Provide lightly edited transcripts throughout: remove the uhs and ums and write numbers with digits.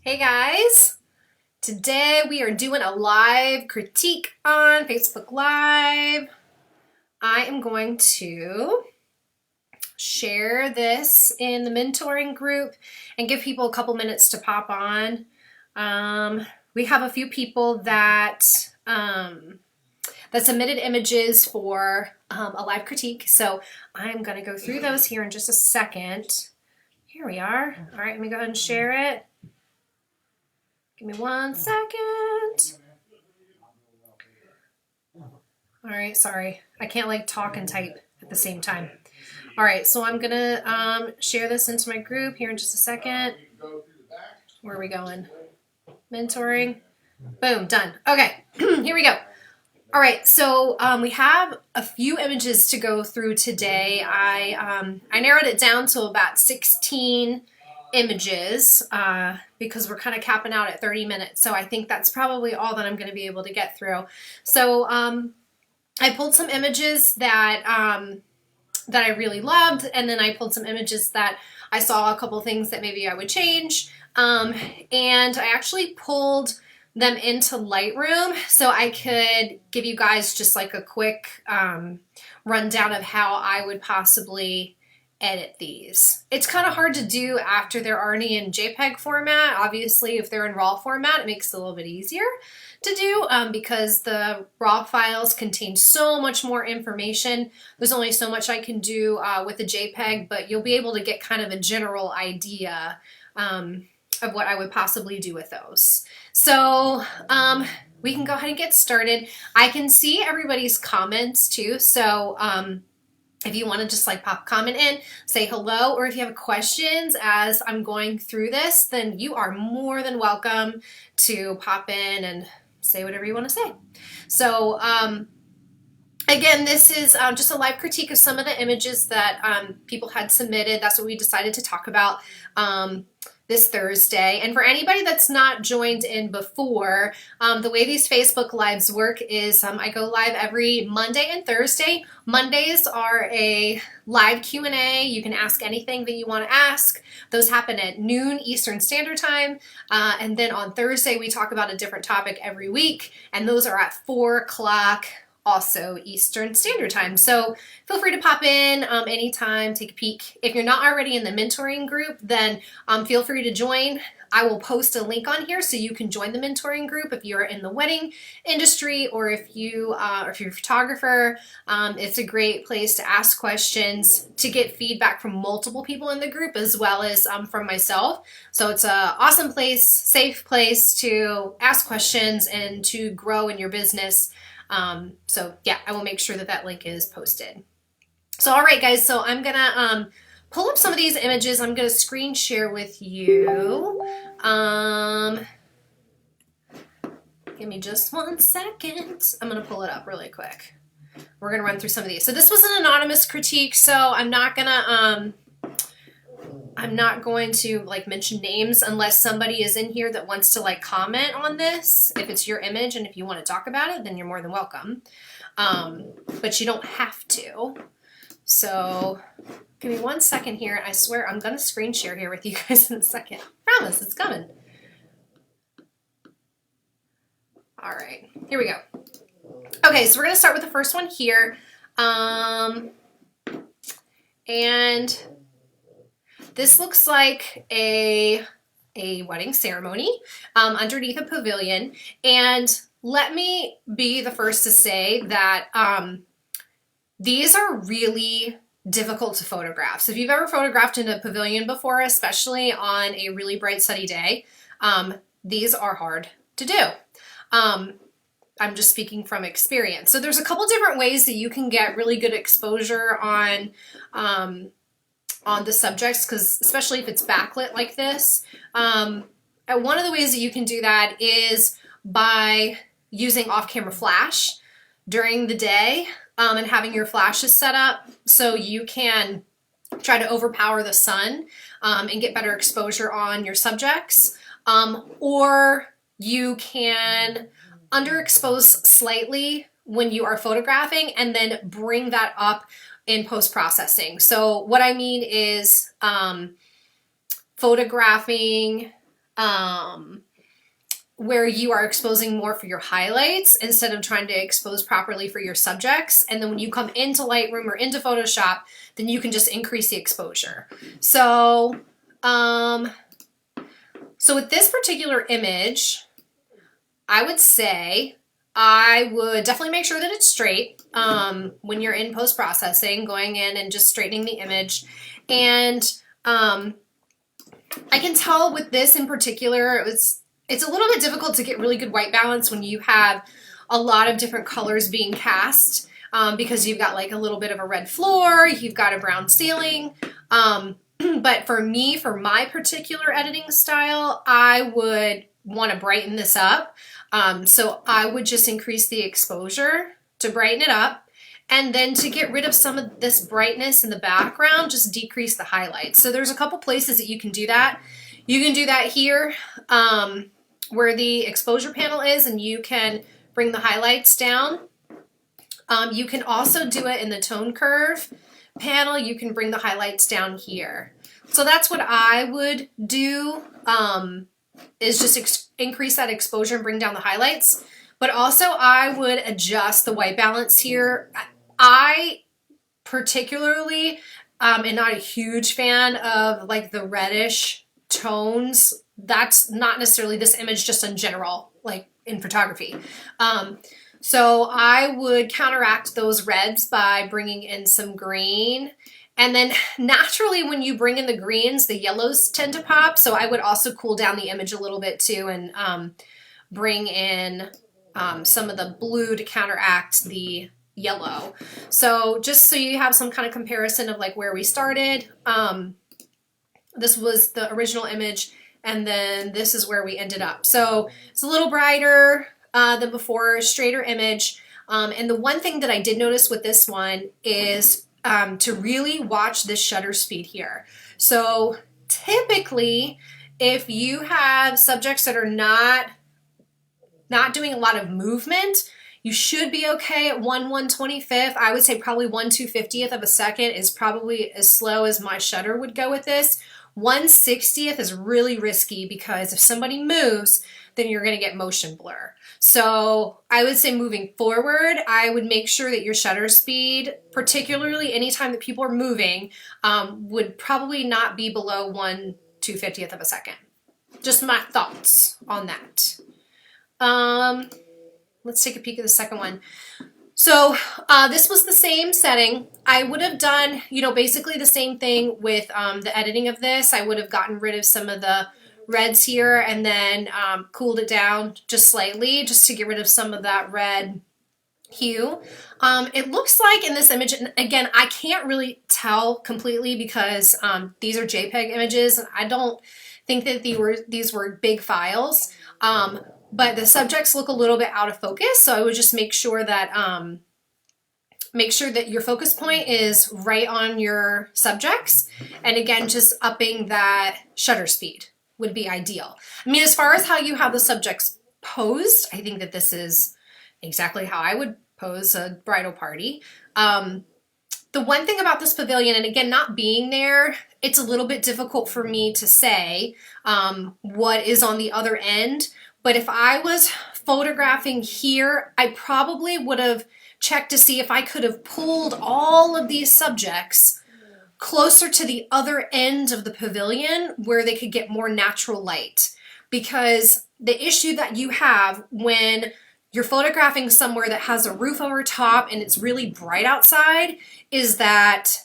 Hey guys, today we are doing a live critique on Facebook Live. I am going to share this in the mentoring group and give people a couple minutes to pop on. We have a few people that submitted images for a live critique, so I'm going to go through those here in just a second. Here we are. All right, let me go ahead and share it. Give me 1 second. All right, sorry. I can't like talk and type at the same time. All right, so I'm gonna share this into my group here in just a second. Where are we going? Mentoring. Boom, done. Okay, here we go. All right, so we have a few images to go through today. I narrowed it down to about 16 images because we're kind of capping out at 30 minutes. So I think that's probably all that I'm going to be able to get through. So I pulled some images that I really loved, and then I pulled some images that I saw a couple things that maybe I would change. And I actually pulled them into Lightroom so I could give you guys just like a quick rundown of how I would possibly edit these. It's kind of hard to do after they're already in JPEG format. Obviously, if they're in RAW format, it makes it a little bit easier to do because the RAW files contain so much more information. There's only so much I can do with the JPEG, but you'll be able to get kind of a general idea of what I would possibly do with those. So we can go ahead and get started. I can see everybody's comments too, so if you want to just like pop a comment in, say hello, or if you have questions as I'm going through this, then you are more than welcome to pop in and say whatever you want to say. So again, this is just a live critique of some of the images that people had submitted. That's what we decided to talk about this Thursday. And for anybody that's not joined in before, the way these Facebook Lives work is I go live every Monday and Thursday. Mondays are a live Q&A. You can ask anything that you want to ask. Those happen at noon Eastern Standard Time. And then on Thursday, we talk about a different topic every week. And those are at 4 o'clock also Eastern Standard Time. So feel free to pop in anytime, take a peek. If you're not already in the mentoring group, then feel free to join. I will post a link on here so you can join the mentoring group if you're in the wedding industry or if you're a photographer. It's a great place to ask questions, to get feedback from multiple people in the group as well as from myself. So it's an awesome place, safe place to ask questions and to grow in your business. So yeah, I will make sure that that link is posted. So all right guys, so I'm gonna pull up some of these images. I'm gonna screen share with you. Give me just 1 second. I'm gonna pull it up really quick. We're gonna run through some of these. So this was an anonymous critique, so I'm not going to like mention names unless somebody is in here that wants to like comment on this. If it's your image and if you want to talk about it, then you're more than welcome. But you don't have to. So give me 1 second here. I swear I'm going to screen share here with you guys in a second. I promise it's coming. All right, here we go. Okay, so we're going to start with the first one here. And this looks like a wedding ceremony underneath a pavilion. And let me be the first to say that these are really difficult to photograph. So if you've ever photographed in a pavilion before, especially on a really bright sunny day, these are hard to do. I'm just speaking from experience. So there's a couple different ways that you can get really good exposure on the subjects, because especially if it's backlit like this. One of the ways that you can do that is by using off-camera flash during the day and having your flashes set up so you can try to overpower the sun and get better exposure on your subjects. Or you can underexpose slightly when you are photographing and then bring that up in post-processing. So what I mean is photographing where you are exposing more for your highlights instead of trying to expose properly for your subjects. And then when you come into Lightroom or into Photoshop, then you can just increase the exposure. So, so with this particular image, I would say I would definitely make sure that it's straight when you're in post-processing, going in and just straightening the image. And I can tell with this in particular, it's a little bit difficult to get really good white balance when you have a lot of different colors being cast because you've got like a little bit of a red floor, you've got a brown ceiling. But for me, for my particular editing style, I would want to brighten this up. So I would just increase the exposure to brighten it up. And then to get rid of some of this brightness in the background, just decrease the highlights. So there's a couple places that you can do that. You can do that here where the exposure panel is, and you can bring the highlights down. You can also do it in the tone curve panel. You can bring the highlights down here. So that's what I would do, is just increase that exposure and bring down the highlights. But also I would adjust the white balance here. I particularly am not a huge fan of like the reddish tones. That's not necessarily this image, just in general, like in photography. So I would counteract those reds by bringing in some green. And then naturally when you bring in the greens, the yellows tend to pop. So I would also cool down the image a little bit too and bring in some of the blue to counteract the yellow. So just so you have some kind of comparison of like where we started. This was the original image, and then this is where we ended up. So it's a little brighter than before, straighter image. And the one thing that I did notice with this one is to really watch this shutter speed here. So typically, if you have subjects that are not doing a lot of movement, you should be okay at 1/125th. I would say probably 1/250th of a second is probably as slow as my shutter would go with this. 1/60th is really risky because if somebody moves, then you're going to get motion blur. So I would say moving forward, I would make sure that your shutter speed, particularly anytime that people are moving, would probably not be below 1/250th of a second. Just my thoughts on that. Let's take a peek at the second one. So this was the same setting. I would have done, basically the same thing with the editing of this. I would have gotten rid of some of the reds here and then cooled it down just slightly just to get rid of some of that red hue. It looks like in this image, and again, I can't really tell completely because these are JPEG images and I don't think that these were big files. But the subjects look a little bit out of focus, so I would just make sure that your focus point is right on your subjects. And again, just upping that shutter speed would be ideal. I mean, as far as how you have the subjects posed, I think that this is exactly how I would pose a bridal party. The one thing about this pavilion, and again, not being there, it's a little bit difficult for me to say what is on the other end. But if I was photographing here, I probably would have checked to see if I could have pulled all of these subjects closer to the other end of the pavilion where they could get more natural light. Because the issue that you have when you're photographing somewhere that has a roof over top and it's really bright outside is that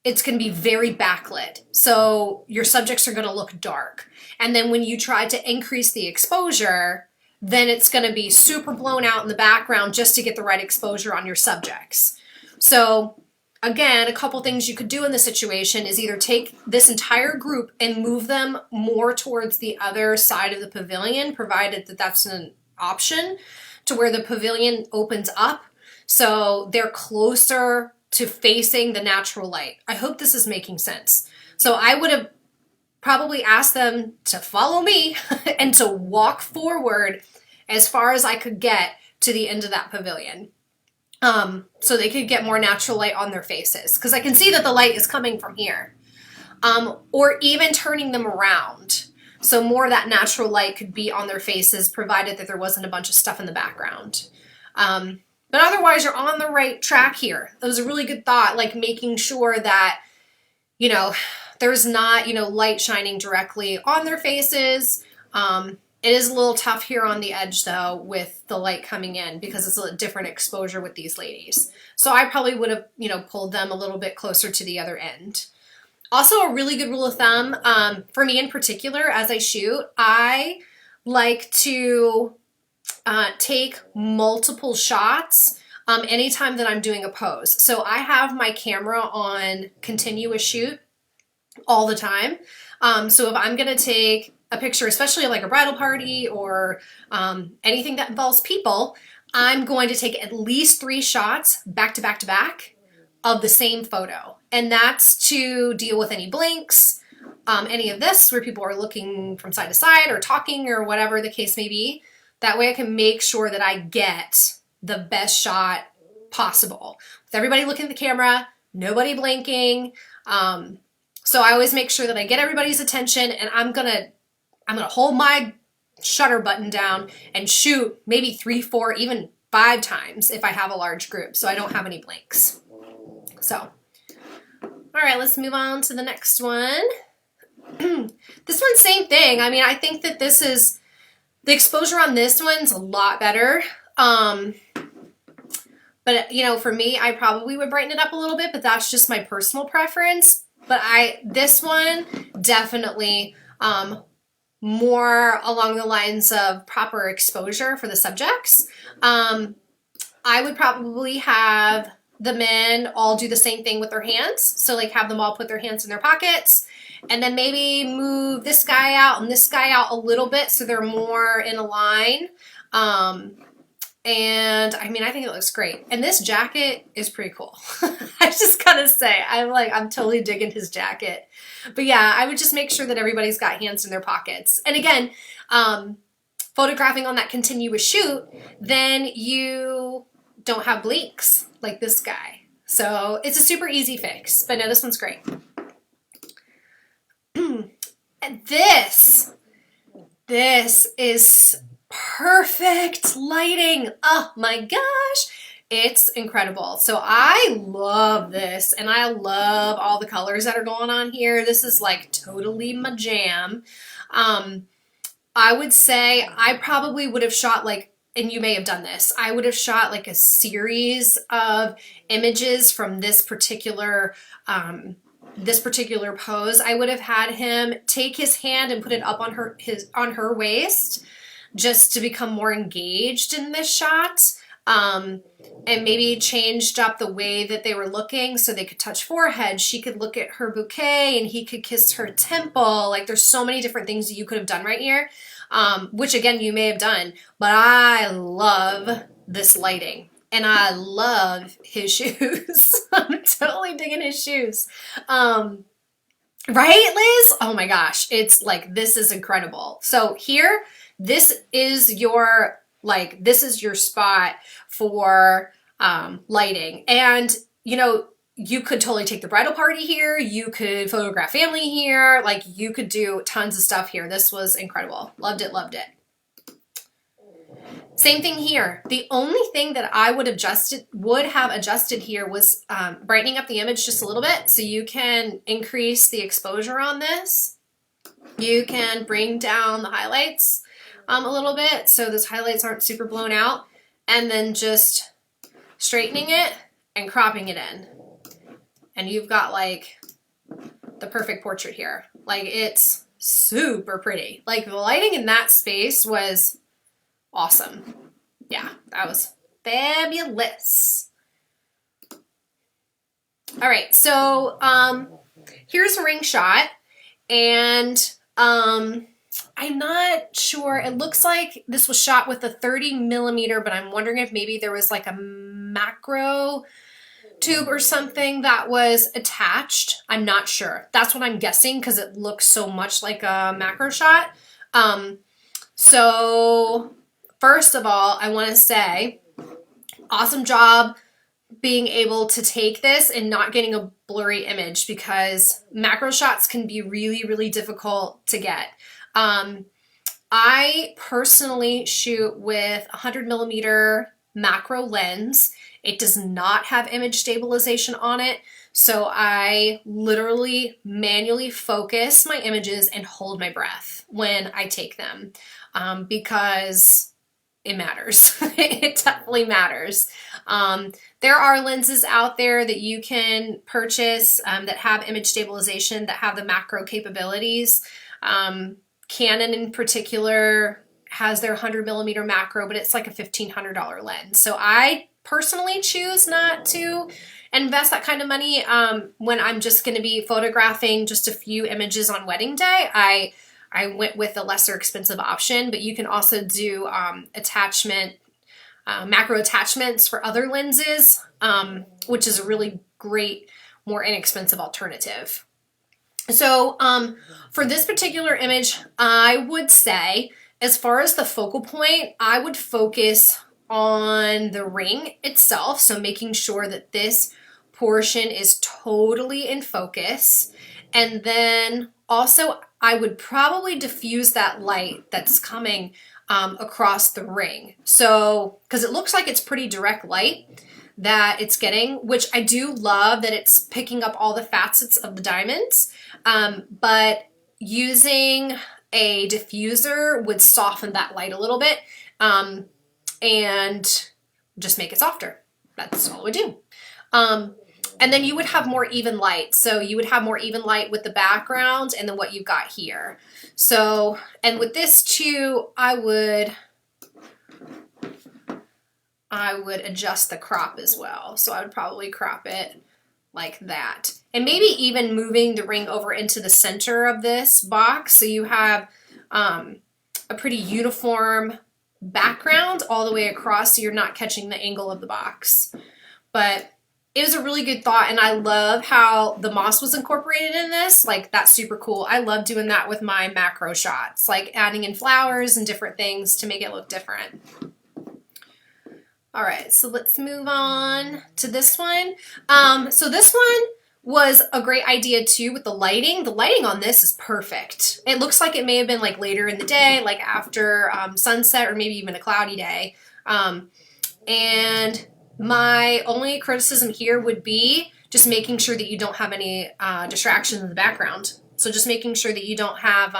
it's going to be very backlit. So your subjects are going to look dark. And then when you try to increase the exposure, then it's going to be super blown out in the background just to get the right exposure on your subjects. So again, a couple things you could do in this situation is either take this entire group and move them more towards the other side of the pavilion, provided that that's an option, to where the pavilion opens up. So they're closer to facing the natural light. I hope this is making sense. So I would have probably asked them to follow me and to walk forward as far as I could get to the end of that pavilion. So they could get more natural light on their faces. Because I can see that the light is coming from here. Or even turning them around. So more of that natural light could be on their faces, provided that there wasn't a bunch of stuff in the background. But otherwise, you're on the right track here. That was a really good thought, like making sure that, you know, there's not, you know, light shining directly on their faces. It is a little tough here on the edge, though, with the light coming in because it's a different exposure with these ladies. So I probably would have, you know, pulled them a little bit closer to the other end. Also, a really good rule of thumb, for me in particular, as I shoot, I like to take multiple shots anytime that I'm doing a pose. So I have my camera on continuous shoot all the time. So if I'm going to take a picture, especially like a bridal party or anything that involves people, I'm going to take at least 3 shots back to back to back of the same photo. And that's to deal with any blinks, any of this where people are looking from side to side or talking or whatever the case may be. That way I can make sure that I get the best shot possible. With everybody looking at the camera, nobody blinking. So I always make sure that I get everybody's attention, and I'm gonna hold my shutter button down and shoot maybe 3, 4, even 5 times if I have a large group, so I don't have any blinks. So, all right, let's move on to the next one. This one, same thing. I mean, I think that this is, the exposure on this one's a lot better. But, you know, for me, I probably would brighten it up a little bit, but that's just my personal preference. But this one, definitely more along the lines of proper exposure for the subjects. I would probably have the men all do the same thing with their hands. So like have them all put their hands in their pockets, and then maybe move this guy out and this guy out a little bit so they're more in a line. And I mean, I think it looks great. And this jacket is pretty cool. I just gotta say, I'm totally digging his jacket. But yeah, I would just make sure that everybody's got hands in their pockets. And again, photographing on that continuous shoot, then you don't have blinks like this guy. So it's a super easy fix, but no, this one's great. And this is perfect lighting. Oh my gosh, it's incredible. So I love this, and I love all the colors that are going on here. This is like totally my jam. I would say I probably would have shot like, and you may have done this, I would have shot like a series of images from this particular pose. I would have had him take his hand and put it up on her waist, just to become more engaged in this shot, and maybe changed up the way that they were looking so they could touch forehead. She could look at her bouquet and he could kiss her temple. Like there's so many different things that you could have done right here, which again, you may have done, but I love this lighting. And I love his shoes. I'm totally digging his shoes. Right, Liz? Oh my gosh. It's like, this is incredible. So here, this is your spot for lighting. And, you know, you could totally take the bridal party here. You could photograph family here. Like you could do tons of stuff here. This was incredible. Loved it, loved it. Same thing here. The only thing that I would have adjusted here was brightening up the image just a little bit. So you can increase the exposure on this. You can bring down the highlights a little bit so those highlights aren't super blown out. And then just straightening it and cropping it in. And you've got like the perfect portrait here. Like it's super pretty. Like the lighting in that space was awesome. Yeah, that was fabulous. All right, so here's a ring shot, and I'm not sure. It looks like this was shot with a 30mm, but I'm wondering if maybe there was like a macro tube or something that was attached. I'm not sure. That's what I'm guessing because it looks so much like a macro shot. So first of all, I want to say, awesome job being able to take this and not getting a blurry image, because macro shots can be really, really difficult to get. I personally shoot with 100mm macro lens. It does not have image stabilization on it, so I literally manually focus my images and hold my breath when I take them, because it matters. It definitely matters. There are lenses out there that you can purchase that have image stabilization, that have the macro capabilities. Canon in particular has their 100mm macro, but it's like a $1,500 lens. So I personally choose not to invest that kind of money when I'm just going to be photographing just a few images on wedding day. I went with a lesser expensive option, but you can also do macro attachments for other lenses, which is a really great, more inexpensive alternative. So for this particular image, I would say, as far as the focal point, I would focus on the ring itself. So making sure that this portion is totally in focus. And then also I would probably diffuse that light that's coming across the ring. So, because it looks like it's pretty direct light that it's getting, which I do love that it's picking up all the facets of the diamonds. But using a diffuser would soften that light a little bit and just make it softer. That's all it would do. And then you would have more even light. So you would have more even light with the background and then what you've got here. So, and with this too, I would adjust the crop as well. So I would probably crop it like that. And maybe even moving the ring over into the center of this box so you have a pretty uniform background all the way across so you're not catching the angle of the box. But it was a really good thought, and I love how the moss was incorporated in this. Like, that's super cool. I love doing that with my macro shots, like adding in flowers and different things to make it look different. All right, so let's move on to this one. So this one was a great idea too with the lighting. The lighting on this is perfect. It looks like it may have been like later in the day, like after sunset or maybe even a cloudy day. And my only criticism here would be just making sure that you don't have any distractions in the background. So just making sure that you don't have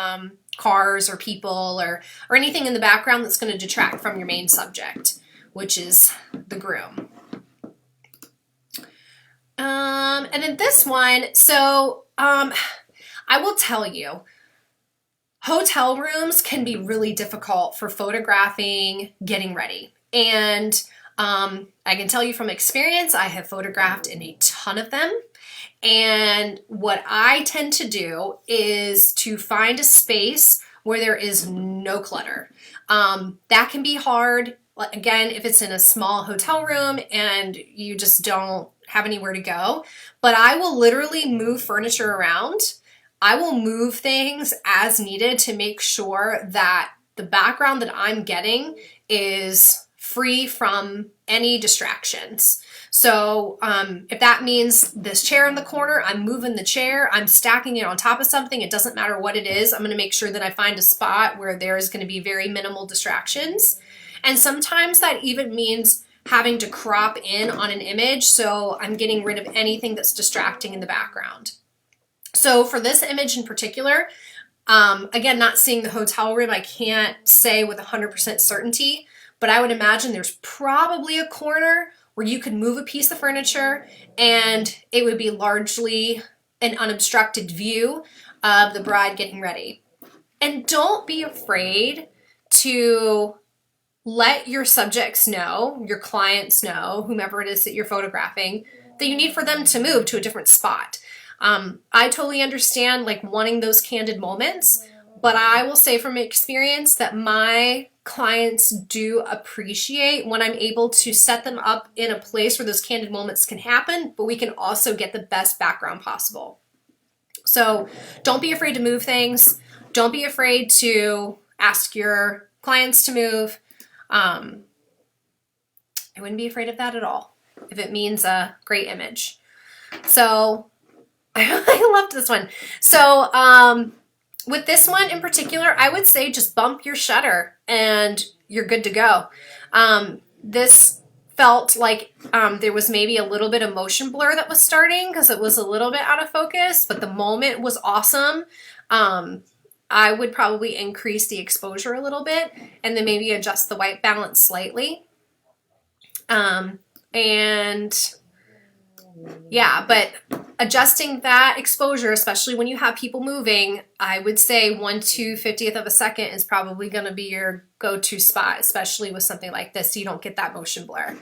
cars or people or anything in the background that's going to detract from your main subject, which is the groom. And then this one, so I will tell you, hotel rooms can be really difficult for photographing, getting ready. And I can tell you from experience, I have photographed in a ton of them. And what I tend to do is to find a space where there is no clutter. That can be hard. Again, if it's in a small hotel room and you just don't have anywhere to go, but I will literally move furniture around. I will move things as needed to make sure that the background that I'm getting is free from any distractions. So if that means this chair in the corner, I'm moving the chair, I'm stacking it on top of something, it doesn't matter what it is, I'm going to make sure that I find a spot where there's going to be very minimal distractions. And sometimes that even means having to crop in on an image, so I'm getting rid of anything that's distracting in the background. So for this image in particular, again, not seeing the hotel room, I can't say with 100% certainty, but I would imagine there's probably a corner where you could move a piece of furniture and it would be largely an unobstructed view of the bride getting ready. And don't be afraid to let your subjects know, your clients know, whomever it is that you're photographing, that you need for them to move to a different spot. I totally understand like wanting those candid moments, but I will say from experience that my clients do appreciate when I'm able to set them up in a place where those candid moments can happen, but we can also get the best background possible. So don't be afraid to move things. Don't be afraid to ask your clients to move. I wouldn't be afraid of that at all if it means a great image. So I loved this one. So with this one in particular, I would say just bump your shutter and you're good to go. This felt like there was maybe a little bit of motion blur that was starting because it was a little bit out of focus, but the moment was awesome. I would probably increase the exposure a little bit and then maybe adjust the white balance slightly. And yeah, but adjusting that exposure, especially when you have people moving, I would say 1/250th of a second is probably going to be your go-to spot, especially with something like this, so you don't get that motion blur.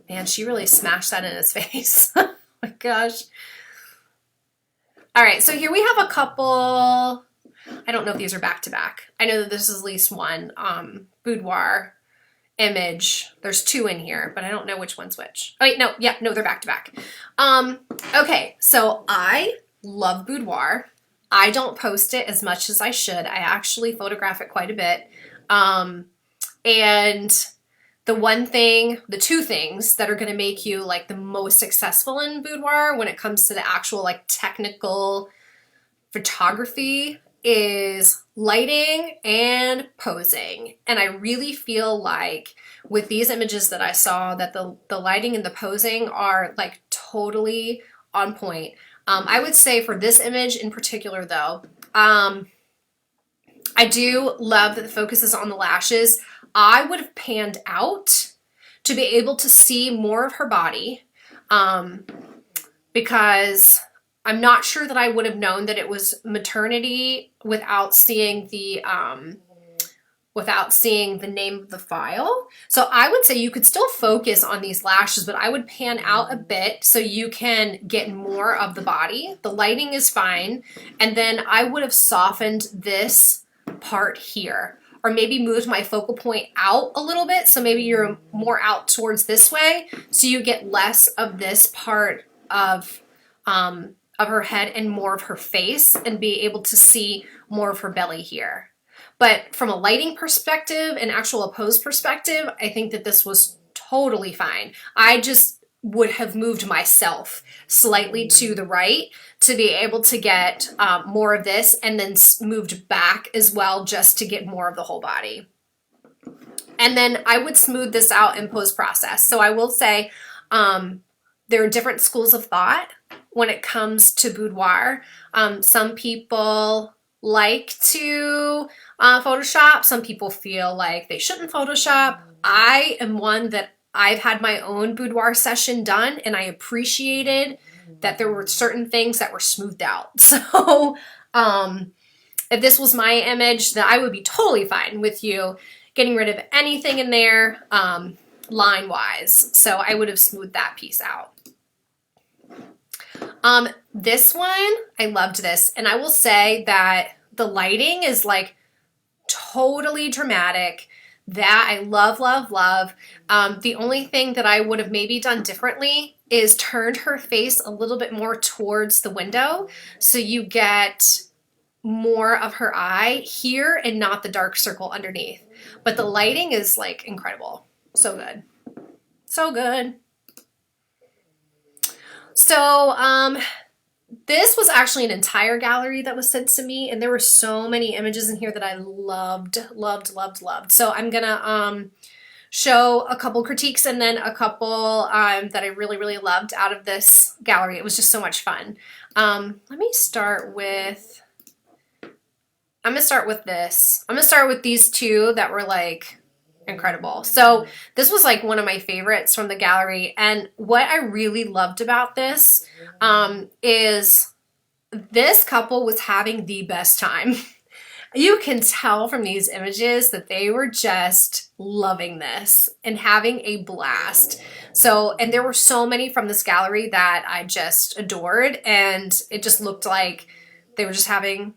Man, she really smashed that in his face. Oh my gosh. All right, so here we have a couple, I don't know if these are back to back. I know that this is at least one boudoir image. There's two in here, but I don't know which one's which. Oh wait, no, yeah, no, they're back to back. Okay, so I love boudoir. I don't post it as much as I should. I actually photograph it quite a bit. And the two things that are going to make you like the most successful in boudoir when it comes to the actual like technical photography is lighting and posing. And I really feel like with these images that I saw that the lighting and the posing are like totally on point. I would say for this image in particular though, I do love that the focus is on the lashes. I would have panned out to be able to see more of her body because I'm not sure that I would have known that it was maternity without seeing the name of the file. So I would say you could still focus on these lashes, but I would pan out a bit so you can get more of the body. The lighting is fine. And then I would have softened this part here, or maybe moved my focal point out a little bit. So maybe you're more out towards this way. So you get less of this part of her head and more of her face and be able to see more of her belly here. But from a lighting perspective and actual pose perspective, I think that this was totally fine. I just would have moved myself slightly to the right to be able to get more of this, and then moved back as well just to get more of the whole body. And then I would smooth this out in post process. So I will say there are different schools of thought when it comes to boudoir. Some people like to Photoshop. Some people feel like they shouldn't Photoshop. I am one that I've had my own boudoir session done, and I appreciated that there were certain things that were smoothed out. So if this was my image, then I would be totally fine with you getting rid of anything in there line-wise. So I would have smoothed that piece out. This one, I loved this. And I will say that the lighting is like totally dramatic. That I love, love, love. The only thing that I would have maybe done differently is turned her face a little bit more towards the window so you get more of her eye here and not the dark circle underneath. But the lighting is like incredible. So good. So good. So this was actually an entire gallery that was sent to me, and there were so many images in here that I loved, loved, loved, loved. So I'm gonna show a couple critiques and then a couple that I really, really loved out of this gallery. It was just so much fun. Let me start with, I'm gonna start with this. I'm gonna start with these two that were like incredible. So this was like one of my favorites from the gallery, and what I really loved about this is this couple was having the best time. You can tell from these images that they were just loving this and having a blast. So, and there were so many from this gallery that I just adored, and it just looked like they were just having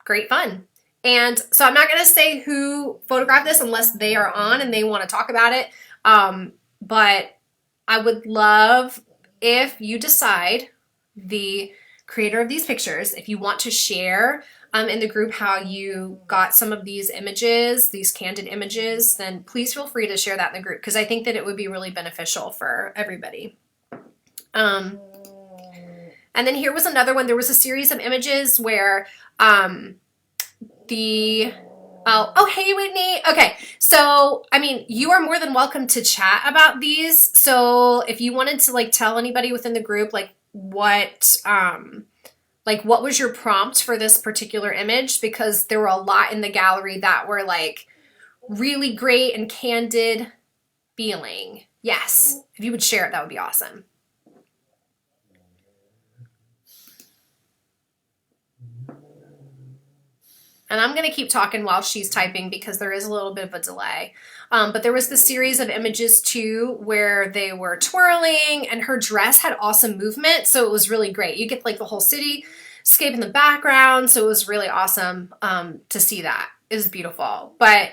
great fun. And so I'm not going to say who photographed this unless they are on and they want to talk about it. But I would love if you decide, the creator of these pictures, if you want to share in the group how you got some of these images, these candid images, then please feel free to share that in the group because I think that it would be really beneficial for everybody. And then here was another one. There was a series of images where Oh, hey, Whitney. Okay. So, I mean, you are more than welcome to chat about these. So if you wanted to like tell anybody within the group, like what was your prompt for this particular image? Because there were a lot in the gallery that were like really great and candid feeling. Yes. If you would share it, that would be awesome. And I'm going to keep talking while she's typing because there is a little bit of a delay. But there was this series of images too where they were twirling and her dress had awesome movement. So it was really great. You get like the whole cityscape in the background. So it was really awesome to see that. It was beautiful. But,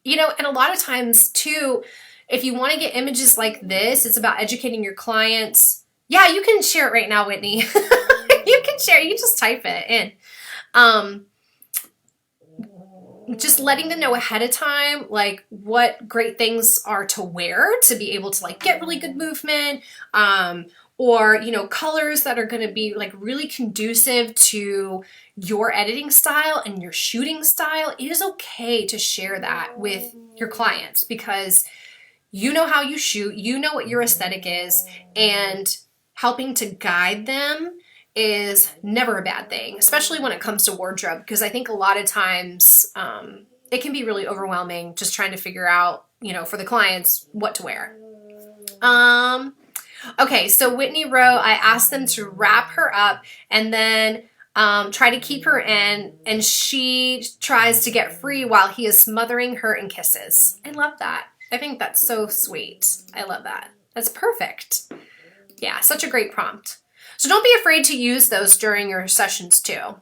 you know, and a lot of times too, if you want to get images like this, it's about educating your clients. Yeah, you can share it right now, Whitney. You can share. You can just type it in. Just letting them know ahead of time, like what great things are to wear to be able to like get really good movement, or, you know, colors that are going to be like really conducive to your editing style and your shooting style. It is okay to share that with your clients because you know how you shoot, you know what your aesthetic is, and helping to guide them is never a bad thing, especially when it comes to wardrobe, because I think a lot of times it can be really overwhelming just trying to figure out, you know, for the clients what to wear. Okay, so Whitney wrote, I asked them to wrap her up and then try to keep her in, and she tries to get free while he is smothering her in kisses. I love that. I think that's so sweet. I love that. That's perfect. Yeah, such a great prompt. So don't be afraid to use those during your sessions too.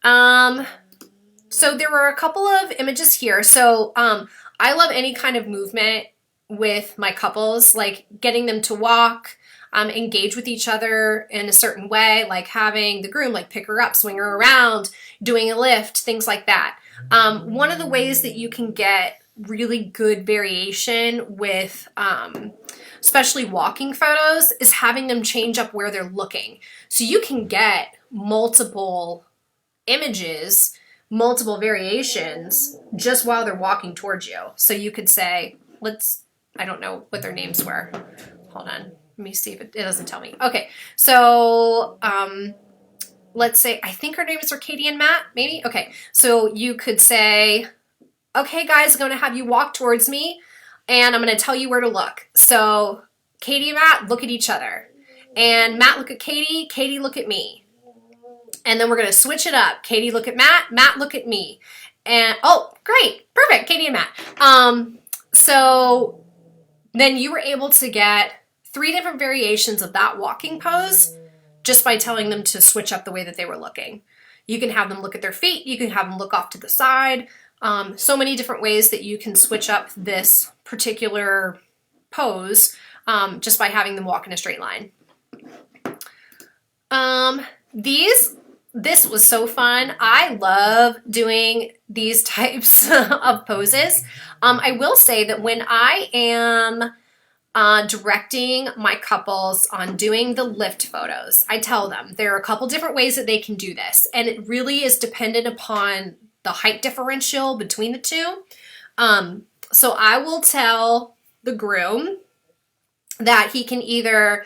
So there were a couple of images here. So I love any kind of movement with my couples, like getting them to walk, engage with each other in a certain way, like having the groom like pick her up, swing her around, doing a lift, things like that. One of the ways that you can get really good variation with especially walking photos is having them change up where they're looking. So you can get multiple images, multiple variations just while they're walking towards you. So you could say, I don't know what their names were. Hold on. Let me see if it doesn't tell me. Okay. So let's say, I think her names are Katie and Matt, maybe? Okay. So you could say, okay, guys, I'm going to have you walk towards me and I'm going to tell you where to look. So Katie and Matt, look at each other. And Matt, look at Katie. Katie, look at me. And then we're going to switch it up. Katie, look at Matt. Matt, look at me. And, oh, great. Perfect. Katie and Matt. So then you were able to get 3 different variations of that walking pose just by telling them to switch up the way that they were looking. You can have them look at their feet. You can have them look off to the side. So many different ways that you can switch up this particular pose just by having them walk in a straight line. This was so fun. I love doing these types of poses. I will say that when I am directing my couples on doing the lift photos, I tell them there are a couple different ways that they can do this, and it really is dependent upon the height differential between the two. So I will tell the groom that he can either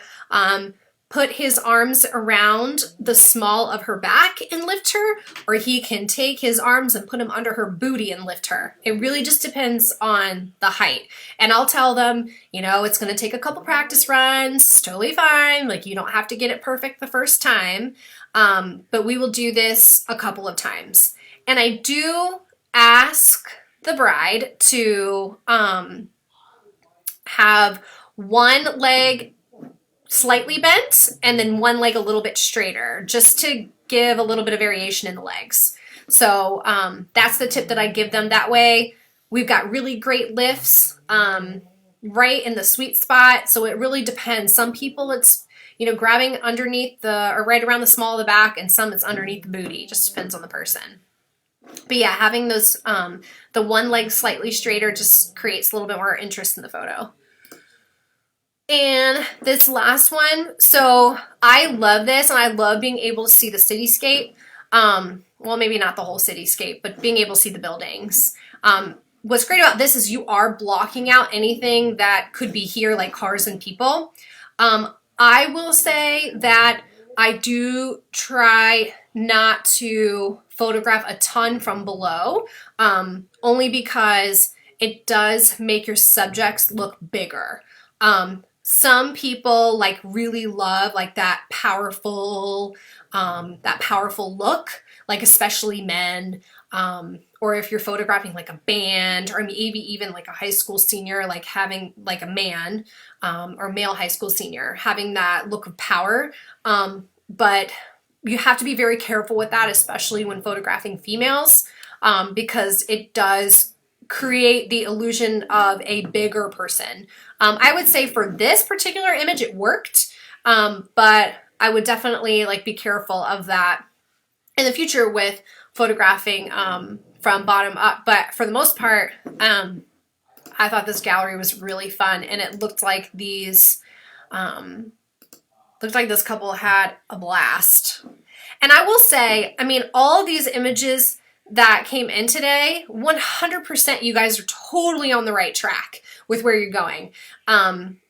put his arms around the small of her back and lift her, or he can take his arms and put them under her booty and lift her. It really just depends on the height. And I'll tell them, you know, it's going to take a couple practice runs. It's totally fine. Like, you don't have to get it perfect the first time. But we will do this a couple of times. And I do ask the bride to have one leg slightly bent and then one leg a little bit straighter, just to give a little bit of variation in the legs. So that's the tip that I give them. That way we've got really great lifts right in the sweet spot. So it really depends. Some people it's, you know, grabbing underneath or right around the small of the back, and some it's underneath the booty. It just depends on the person. But yeah, having those, the one leg slightly straighter just creates a little bit more interest in the photo. And this last one, so I love this, and I love being able to see the cityscape. well, maybe not the whole cityscape, but being able to see the buildings. What's great about this is you are blocking out anything that could be here, like cars and people. I will say that I do try not to photograph a ton from below, only because it does make your subjects look bigger. Some people like really love like that powerful look, like especially men, or if you're photographing like a band, or maybe even like a high school senior, like having like a man, or male high school senior, having that look of power. But you have to be very careful with that, especially when photographing females, because it does create the illusion of a bigger person. I would say for this particular image, it worked, but I would definitely like be careful of that in the future with photographing from bottom up. But for the most part, I thought this gallery was really fun, and it looked like these, looked like this couple had a blast. And I will say, I mean, all of these images that came in today, 100% you guys are totally on the right track with where you're going.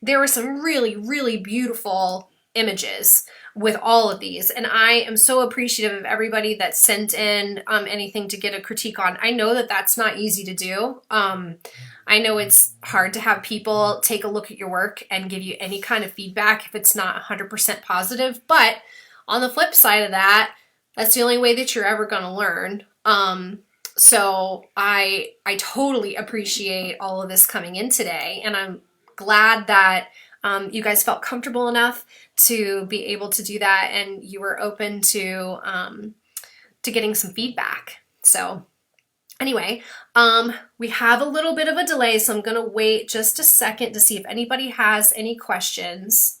There were some really, really beautiful images with all of these, and I am so appreciative of everybody that sent in anything to get a critique on. I know that that's not easy to do. I know it's hard to have people take a look at your work and give you any kind of feedback if it's not 100% positive, but on the flip side of that, that's the only way that you're ever going to learn. So I totally appreciate all of this coming in today, and I'm glad that you guys felt comfortable enough to be able to do that, and you were open to getting some feedback. So anyway, we have a little bit of a delay, so I'm gonna wait just a second to see if anybody has any questions.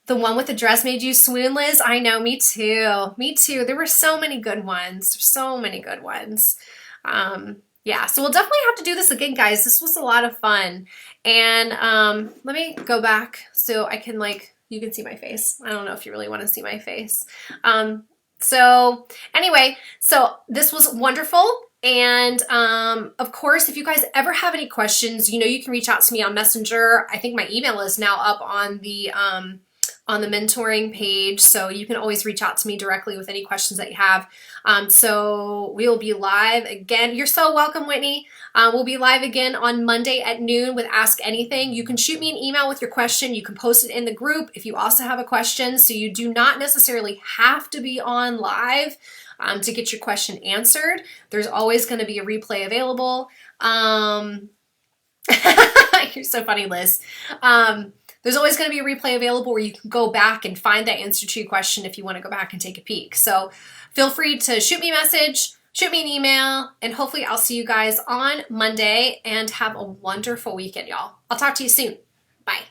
The one with the dress made you swoon, Liz? I know, me too. Me too. There were so many good ones. So many good ones. Yeah, so we'll definitely have to do this again, guys. This was a lot of fun. And let me go back so I can, like, you can see my face. I don't know if you really want to see my face. So anyway, so this was wonderful. And of course, if you guys ever have any questions, you know, you can reach out to me on Messenger. I think my email is now up on the mentoring page, so you can always reach out to me directly with any questions that you have. So we will be live again. You're so welcome, Whitney. We'll be live again on Monday at noon with Ask Anything. You can shoot me an email with your question. You can post it in the group if you also have a question, so you do not necessarily have to be on live to get your question answered. There's always going to be a replay available. You're so funny, Liz. There's always going to be a replay available where you can go back and find that answer to your question if you want to go back and take a peek. So feel free to shoot me a message, shoot me an email, and hopefully I'll see you guys on Monday, and have a wonderful weekend, y'all. I'll talk to you soon. Bye.